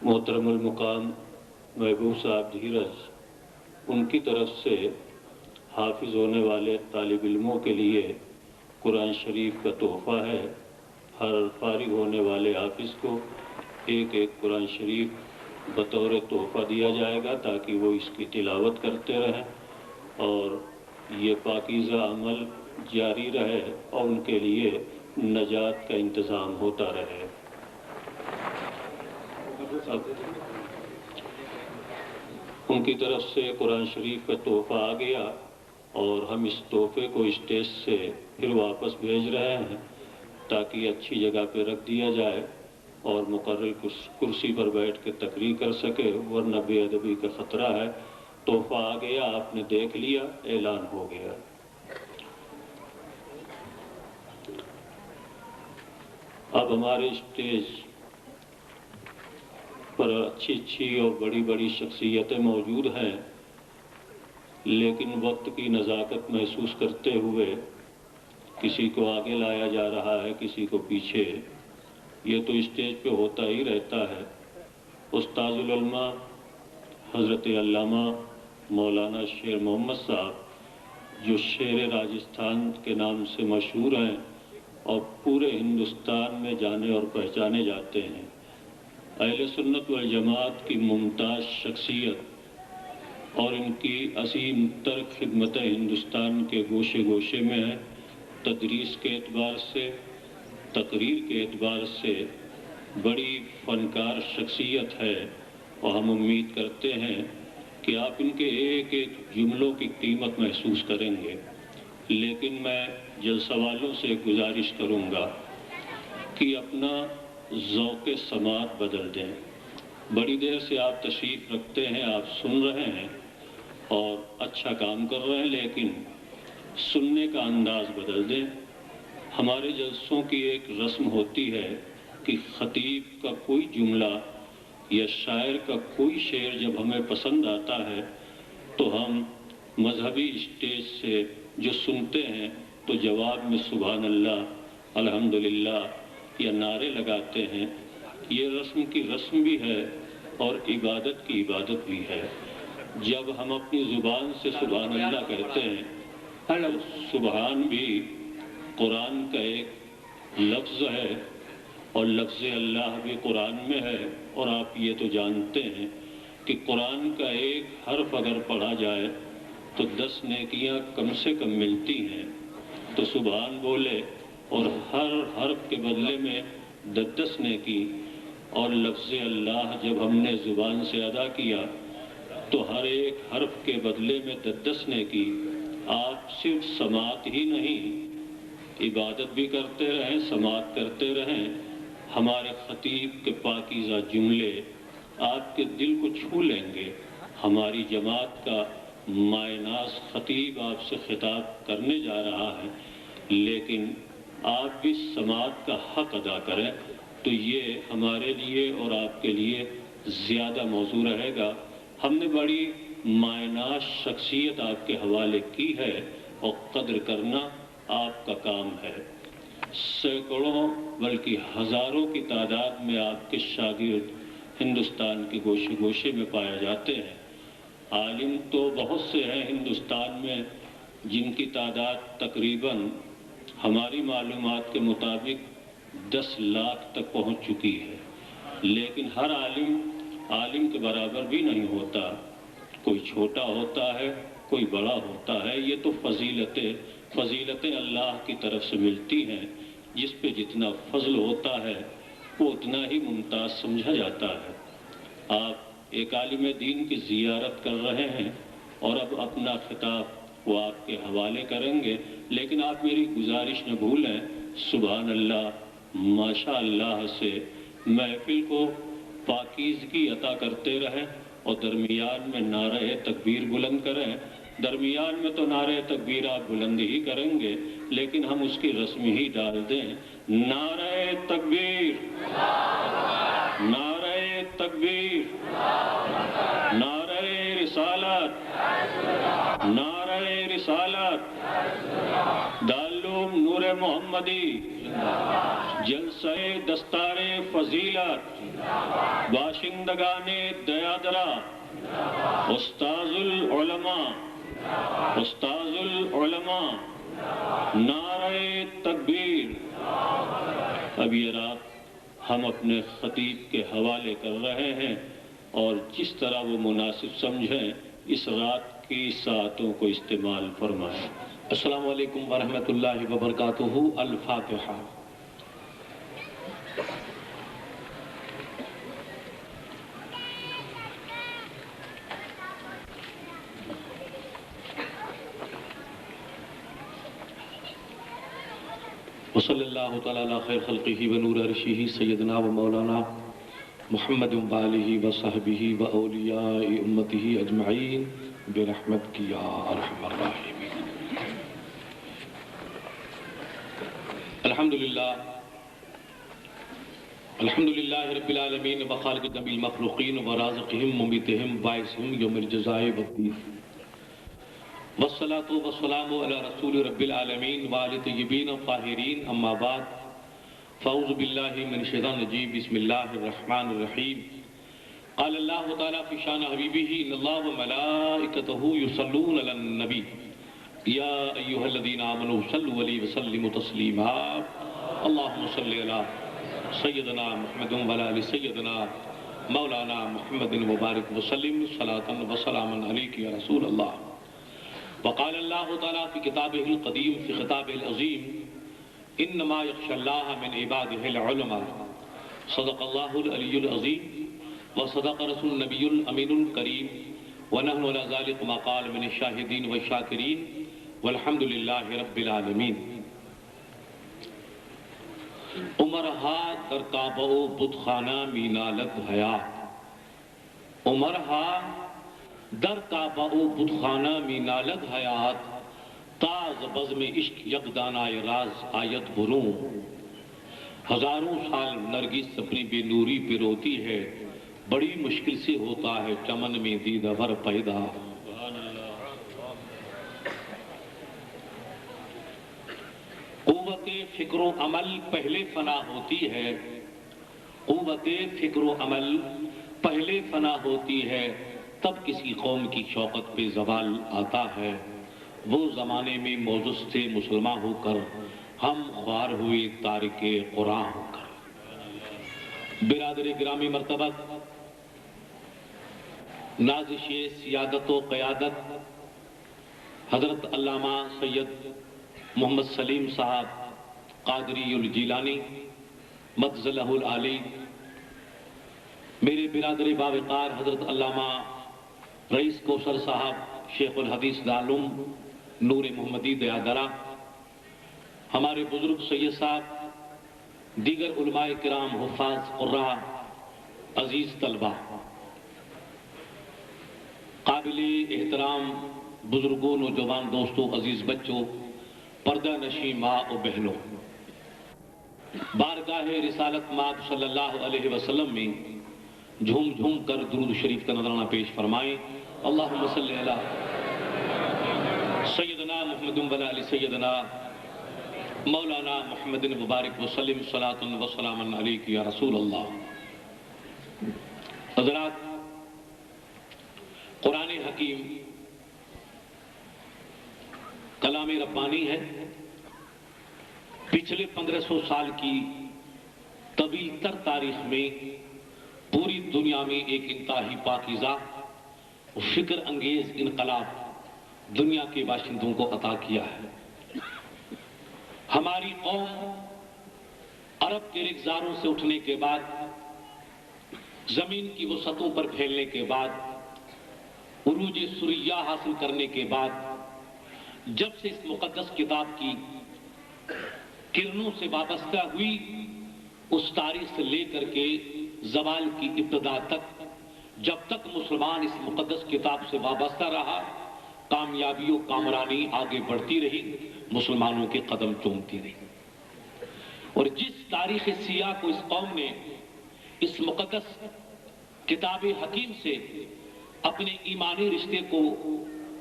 محترم المقام محبوب صاحب دھیرج ان کی طرف سے حافظ ہونے والے طالب علموں کے لیے قرآن شریف کا تحفہ ہے۔ ہر فارغ ہونے والے حافظ کو ایک ایک قرآن شریف بطور تحفہ دیا جائے گا تاکہ وہ اس کی تلاوت کرتے رہیں اور یہ پاکیزہ عمل جاری رہے اور ان کے لیے نجات کا انتظام ہوتا رہے۔ ان کی طرف سے قرآن شریف کا تحفہ آ گیا اور ہم اس تحفے کو اسٹیج سے پھر واپس بھیج رہے ہیں تاکہ اچھی جگہ پہ رکھ دیا جائے اور مقرر کرسی پر بیٹھ کے تقریر کر سکے، ورنہ بے ادبی کا خطرہ ہے۔ تحفہ آ گیا، آپ نے دیکھ لیا، اعلان ہو گیا۔ اب ہمارے اسٹیج پر اچھی اور بڑی شخصیتیں موجود ہیں، لیکن وقت کی نزاکت محسوس کرتے ہوئے کسی کو آگے لایا جا رہا ہے، کسی کو پیچھے۔ یہ تو اسٹیج پہ ہوتا ہی رہتا ہے۔ استاذ العلماء حضرت علامہ مولانا شیر محمد صاحب، جو شیر راجستھان کے نام سے مشہور ہیں اور پورے ہندوستان میں جانے اور پہچانے جاتے ہیں، اہل سنت والجماعت کی ممتاز شخصیت اور ان کی عظیم تر خدمت ہندوستان کے گوشے گوشے میں ہے۔ تدریس کے اعتبار سے، تقریر کے اعتبار سے بڑی فنکار شخصیت ہے، اور ہم امید کرتے ہیں کہ آپ ان کے ایک ایک جملوں کی قیمت محسوس کریں گے۔ لیکن میں جلسہ والوں سے گزارش کروں گا کہ اپنا ذوق سماعت بدل دیں۔ بڑی دیر سے آپ تشریف رکھتے ہیں، آپ سن رہے ہیں اور اچھا کام کر رہے ہیں، لیکن سننے کا انداز بدل دیں۔ ہمارے جلسوں کی ایک رسم ہوتی ہے کہ خطیب کا کوئی جملہ یا شاعر کا کوئی شعر جب ہمیں پسند آتا ہے تو ہم مذہبی اسٹیج سے جو سنتے ہیں تو جواب میں سبحان اللہ، الحمدللہ یا نعرے لگاتے ہیں۔ یہ رسم کی رسم بھی ہے اور عبادت کی عبادت بھی ہے۔ جب ہم اپنی زبان سے سبحان اللہ کہتے ہیں، سبحان بھی قرآن کا ایک لفظ ہے اور لفظ اللہ بھی قرآن میں ہے، اور آپ یہ تو جانتے ہیں کہ قرآن کا ایک حرف اگر پڑھا جائے تو 10 نیکیاں کم سے کم ملتی ہیں۔ تو سبحان بولے اور ہر حرف کے بدلے میں 10 نیکی، اور لفظ اللہ جب ہم نے زبان سے ادا کیا تو ہر ایک حرف کے بدلے میں 10 نیکی۔ آپ صرف سماعت ہی نہیں، عبادت بھی کرتے رہیں، سماعت کرتے رہیں۔ ہمارے خطیب کے پاکیزہ جملے آپ کے دل کو چھو لیں گے۔ ہماری جماعت کا مائے ناز خطیب آپ سے خطاب کرنے جا رہا ہے، لیکن آپ بھی سماعت کا حق ادا کریں تو یہ ہمارے لیے اور آپ کے لیے زیادہ موزوں رہے گا۔ ہم نے بڑی مائے ناز شخصیت آپ کے حوالے کی ہے اور قدر کرنا آپ کا کام ہے۔ سینکڑوں بلکہ ہزاروں کی تعداد میں آپ کے شاگرد ہندوستان کے گوشے گوشے میں پائے جاتے ہیں۔ عالم تو بہت سے ہیں ہندوستان میں، جن کی تعداد تقریباً ہماری معلومات کے مطابق 10 لاکھ تک پہنچ چکی ہے، لیکن ہر عالم کے برابر بھی نہیں ہوتا۔ کوئی چھوٹا ہوتا ہے، کوئی بڑا ہوتا ہے۔ یہ تو فضیلتیں اللہ کی طرف سے ملتی ہیں۔ جس پہ جتنا فضل ہوتا ہے وہ اتنا ہی ممتاز سمجھا جاتا ہے۔ آپ ایک عالم دین کی زیارت کر رہے ہیں اور اب اپنا خطاب وہ آپ کے حوالے کریں گے، لیکن آپ میری گزارش نہ بھولیں، سبحان اللہ، ماشاء اللہ سے محفل کو پاکیزگی عطا کرتے رہیں اور درمیان میں نعرہ تکبیر بلند کریں۔ درمیان میں تو نعرہ تکبیر آپ بلند ہی کریں گے، لیکن ہم اس کی رسم ہی ڈال دیں، نعرہ تکبیر، نعرہ تکبیر، نعرہ رسالت، نعرہ رسالت، دارالعلوم نور محمدی، جلسہ دستار فضیلت، باشندگان دیادرہ، استاذ العلماء، استاذ العلماء، نعرہ تکبیر۔ اب یہ رات ہم اپنے خطیب کے حوالے کر رہے ہیں، اور جس طرح وہ مناسب سمجھیں اس رات کی ساعتوں کو استعمال فرمائیں۔ السلام علیکم ورحمۃ اللہ وبرکاتہ۔ الفاتحہ۔ وصلی اللہ تعالی علی خیر خلقہ ونور عرشہ سیدنا و مولانا محمد وآلہ وصحبہ واولیاء امتہ اجمعین برحمتک یا ارحم الراحمین۔ الحمدللہ رب العالمین وخالق جمیع المخلوقین ورازقہم ممیتہم باعثہم یوم الجزاء والدین، والصلاة والسلام علی رسول رب العالمین وآل طیبین الطاہرین، اما بعد فاعوذ باللہ من الشیطان الرجیم، بسم اللہ الرحمن الرحیم۔ قال اللہ تعالی فی شان حبیبہ ان اللہ وملائکتہ یصلون علی النبی یا ایہا الذین آمنوا صلوا علیہ وسلموا تسلیما، اللہم صلی علی سیدنا محمد وعلی آل سیدنا مولانا محمد مبارک وسلم صلاۃ وسلاما علیک یا رسول اللہ۔ وقال اللہ تعالی فی کتابہ القدیم فی خطابہ العظیم انما یخشی اللہ من عبادہ العلماء، صدق اللہ العلی العظیم وصدق رسول النبی الامین الکریم ونحن علی ذلک ما قال من الشاہدین والشاکرین والحمد للہ رب العالمین۔ عمرہا در کعبہ و بتخانہ می نالت حیات، عمرہا در کعبہ و بتخانہ می نالت حیات، تاز بزم عشق یکدانہ راز آیت بروں، ہزاروں سال نرگس اپنی بے نوری پہ روتی ہے، بڑی مشکل سے ہوتا ہے چمن میں دیدہ ور پیدا۔ قوت فکر و عمل پہلے فنا ہوتی ہے، قوت فکر و عمل پہلے فنا ہوتی ہے، تب کسی قوم کی شوقت پہ زوال آتا ہے۔ وہ زمانے میں موجز تھے مسلمان ہو کر، ہم خوار ہوئے تارک قرآن ہو کر۔ برادر گرامی مرتبت، نازش سیادت و قیادت حضرت علامہ سید محمد سلیم صاحب قادری الجیلانی مدظلہ العالی، میرے برادر باوقار حضرت علامہ رئیس کوثر صاحب شیخ الحدیث دارالعلوم نور محمدی دیادرہ، ہمارے بزرگ سید صاحب، دیگر علماء کرام، حفاظ قراء، عزیز طلبہ، قابل احترام بزرگوں، نوجوان دوستوں، عزیز بچوں، پردہ نشین ماں و بہنوں، بارگاہ رسالت مآب صلی اللہ علیہ وسلم میں جھوم جھوم کر درود شریف کا نذرانہ پیش فرمائیں۔ اللہم صلی علی سیدنا محمد وعلی آل سیدنا مولانا محمد مبارک وسلم صلاۃ وسلاما علیک یا رسول اللہ۔ حضرات، قرآن حکیم کلام ربانی ہے، پچھلے 1500 سال کی طویل تر تاریخ میں پوری دنیا میں ایک انتہائی پاکیزہ فکر انگیز انقلاب دنیا کے باشندوں کو عطا کیا ہے۔ ہماری قوم عرب کے رگزاروں سے اٹھنے کے بعد، زمین کی وسعتوں پر پھیلنے کے بعد، عروج ثریا حاصل کرنے کے بعد، جب سے اس مقدس کتاب کی کرنوں سے وابستہ ہوئی، اس تاریخ سے لے کر کے زوال کی ابتدا تک، جب تک مسلمان اس مقدس کتاب سے وابستہ رہا، کامیابی و کامرانی آگے بڑھتی رہی، مسلمانوں کے قدم چومتی رہی۔ اور جس تاریخ سیاہ کو اس قوم نے اس مقدس کتاب حکیم سے اپنے ایمانی رشتے کو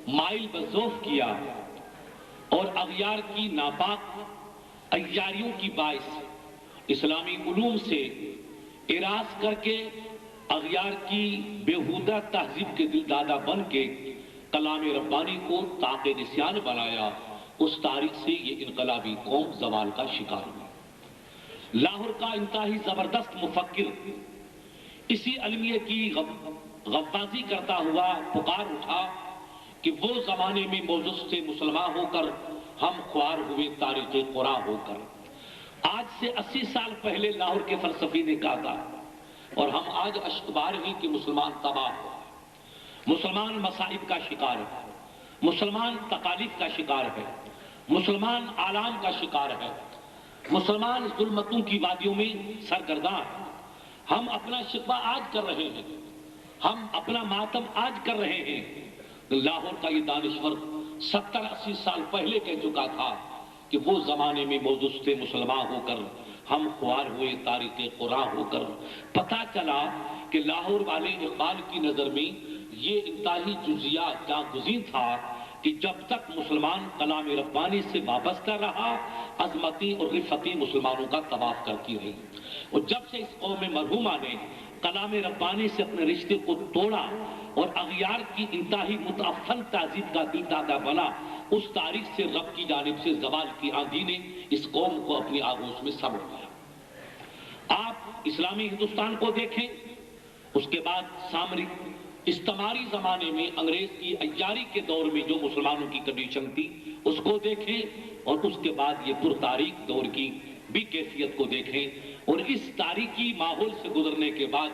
مائل بذوف کیا اور اغیار کی ناپاک عیاریوں کی باعث اسلامی علوم سے اراض کر کے اغیار کی بیہودہ تہذیب کے دل دادا بن کے کلام ربانی کو طاق نسیان بنایا، اس تاریخ سے یہ انقلابی قوم زوال کا شکار ہوئی۔ لاہور کا انتہائی زبردست مفکر اسی علمیے کی غوازی کرتا ہوا پکار اٹھا کہ وہ زمانے میں موجز سے مسلمان ہو کر ہم خوار ہوئے تاریخ قرآن ہو کر۔ آج سے 80 سال پہلے لاہور کے فلسفی نے کہا تھا، اور ہم آج اشتبار ہیں کہ مسلمان تباہ ہو، مسلمان مصائب کا شکار ہے، مسلمان تکالیف کا شکار ہے، مسلمان آلام کا شکار ہے۔ مسلمان ظلمتوں کی وادیوں میں سرگرداں ہیں۔ ہم اپنا شکوہ آج کر رہے ہیں، ہم اپنا ماتم آج کر رہے ہیں۔ لاہور کا یہ دانشور 70-80 سال پہلے کہہ چکا تھا کہ وہ زمانے میں موجود تھے مسلمان ہو کر ہم خوار ہوئے تاریخ قرآن ہو کر۔ پتہ چلا کہ لاہور والے اقبال کی نظر میں یہ انتہائی جزیات جاگزین تھا کہ جب تک مسلمان کلام ربانی سے وابستہ رہا، عظمتی اور رفعتی مسلمانوں کا طواف کرتی رہی، اور جب سے اس قوم مرحومہ نے کلام ربانی سے اپنے رشتے کو توڑا اور اغیار کی انتہائی متعفن تہذیب کا دل دادا بنا، اس تاریخ سے رب کی جانب سے زوال کی آندھی نے اس قوم کو اپنی آغوش میں سمڑ لیا۔ آپ اسلامی ہندوستان کو دیکھیں، اس کے بعد سامری استعماری زمانے میں انگریز کی عیاری کے دور میں جو مسلمانوں کی کنڈیشن تھی اس کو دیکھیں، اور اس کے بعد یہ پرتاریخ دور کی بھی کیفیت کو دیکھیں، اور اس تاریخی ماحول سے گزرنے کے بعد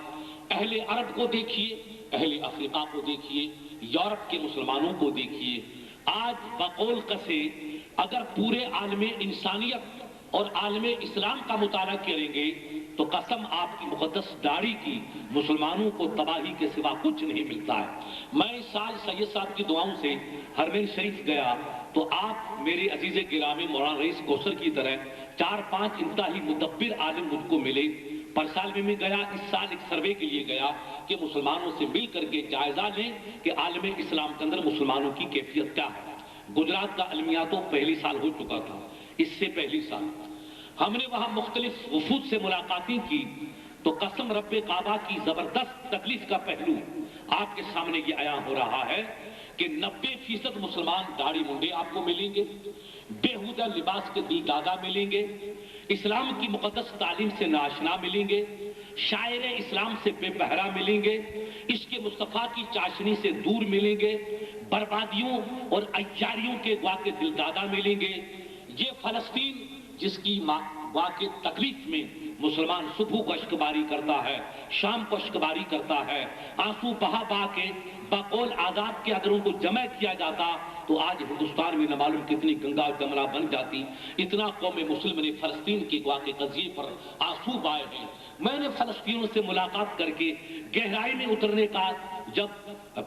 اہل عرب کو دیکھیے، اہل افریقہ کو دیکھیے، یورپ کے مسلمانوں کو دیکھیے۔ آج بقول کسے اگر پورے عالم انسانیت اور عالم اسلام کا مطالعہ کریں گے تو قسم آپ کی مقدس داڑھی کی مسلمانوں کو تباہی کے سوا کچھ نہیں ملتا ہے۔ میں اس سال سید صاحب کی دعاؤں سے حرمین شریف گیا تو آپ میرے عزیز گرامی مولانا رئیس کوثر کی طرح 4-5 انتہائی مدبر عالم مجھ کو ملے۔ پر سال میں گیا، اس سال ایک سروے کے لیے گیا کہ مسلمانوں سے مل کر کے جائزہ لیں کہ عالم اسلام کے اندر مسلمانوں کی کیفیت کیا ہے۔ گجرات کا المیہ تو پہلی سال ہو چکا تھا، اس سے پہلی سال ہم نے وہاں مختلف وفود سے ملاقاتیں کی تو قسم رب کعبہ کی زبردست تکلیف کا پہلو آپ کے سامنے یہ عیاں ہو رہا ہے کہ 90% مسلمان داڑھی منڈے آپ کو ملیں گے، بےہودہ لباس کے دل دادا ملیں گے، اسلام کی مقدس تعلیم سے ناشنا ملیں گے، شاعر اسلام سے بے پہرا ملیں گے، عشق مصطفیٰ کی چاشنی سے دور ملیں گے، بربادیوں اور عیاریوں کے واقع دل دادا ملیں گے۔ یہ فلسطین جس کی واقع تکلیف میں مسلمان صبح کو اشکباری کرتا ہے، شام کو اشکباری کرتا ہے، آنسو بہا بہا کے بقول آزاد کے اگر ان کو جمع کیا جاتا تو آج ہندوستان میں نہ معلوم کتنی گنگا جمنا بن جاتی۔ اتنا قوم مسلم نے فلسطین کے واقع قضیے پر آنسو بہائے ہیں۔ میں نے فلسطینیوں سے ملاقات کر کے گہرائی میں اترنے کا جب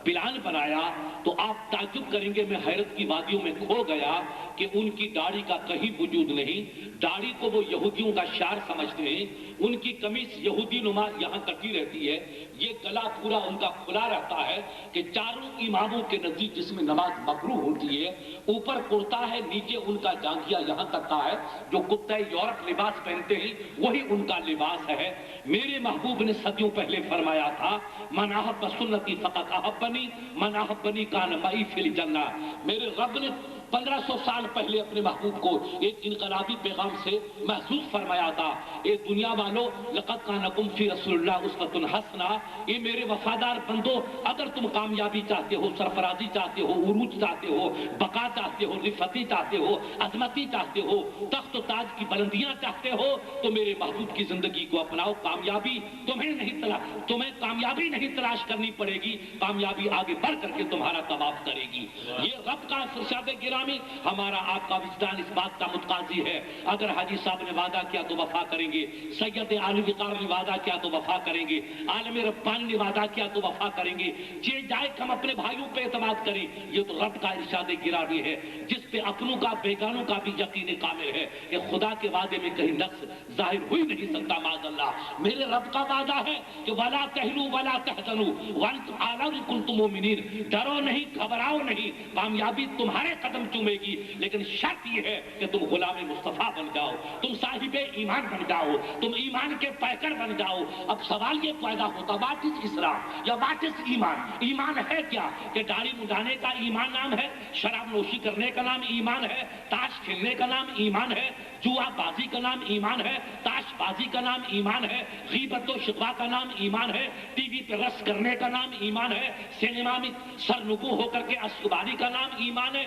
پلان بنایا تو آپ تعجب کریں گے، میں حیرت کی وادیوں میں کھو گیا کہ ان کی داڑھی کا کہیں وجود نہیں۔ داڑھی کو وہ یہودیوں کا شعار سمجھتے ہیں، ان کی قمیص یہودی نما یہاں کٹی رہتی ہے، یہ گلا پورا ان کا کھلا رہتا ہے کہ چاروں اماموں کے نزدیک جس میں نماز مکروہ ہوتی ہے، اوپر کرتا ہے، نیچے ان کا جانگیا یہاں تک کا ہے، جو کتے یورپ لباس پہنتے ہیں وہی ان کا لباس ہے۔ میرے محبوب نے صدیوں پہلے فرمایا تھا، من احب سنتی فقط احبنی من احبنی کان معی فی الجنہ۔ میرے رب نے 1500 سال پہلے اپنے محبوب کو ایک انقلابی پیغام سے محسوس فرمایا تھا، اے دنیا والوں لقد کان لکم فی رسول اللہ اسوۃ حسنہ، اے میرے وفادار بندو اگر تم کامیابی چاہتے ہو، سرفرازی چاہتے ہو، عروج چاہتے ہو، بقا چاہتے ہو، رفعتی چاہتے ہو، عظمتی چاہتے ہو، تخت و تاج کی بلندیاں چاہتے ہو تو میرے محبوب کی زندگی کو اپناؤ۔ کامیابی تمہیں کامیابی نہیں تلاش کرنی پڑے گی، کامیابی آگے بڑھ کر کے تمہارا طواف کرے گی۔ یہ رب کا ارشاد گرامی، ہمارا آپ کا وجدان اس بات کا متقاضی ہے، اگر حاجی صاحب نے وعدہ کیا تو وفا کریں گے، سید عالم وقار نے وعدہ کیا تو وفا کریں گے، عالم ربانی نے وعدہ کیا تو وفا کریں گے۔ جے جائے کہ ہم اپنے بھائیوں پہ اعتماد کریں، یہ تو رب کا ارشاد گرامی ہے جس پہ اپنوں کا بیگانوں کا بھی یقین کامل ہے کہ خدا کے وعدے میں کہیں نقص ظاہر ہو ہی نہیں سکتا معاذ اللہ۔ میرے رب کا وعدہ ہے کہ ولا تہنوا ولا تحزنوا وانتم اعلون ان کنتم مؤمنین، ڈرو نہیں، گھبراؤ نہیں، کامیابی تمہارے قدم چومے گی، لیکن شرط یہ ہے کہ تم غلام مصطفیٰ بن جاؤ، تم صاحب ایمان بن جاؤ، تم ایمان کے پیکر بن جاؤ۔ اب سوال یہ پیدا ہوتا، واٹ از اسلام یا واٹ از ایمان؟ ایمان ہے کیا؟ کہ داڑھی منڈانے کا ایمان نام ہے، شراب نوشی کرنے کا نام ایمان ہے، تاش کھیلنے کا نام ایمان ہے، جوا بازی کا نام ایمان ہے، تاش بازی کا نام ایمان ہے، غیبت و شقوا کا نام ایمان ہے، ٹی وی پہ رقص کرنے کا نام ایمان ہے، سینما میں سرنگو ہو کر کے اشکباری کا نام ایمان ہے۔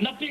90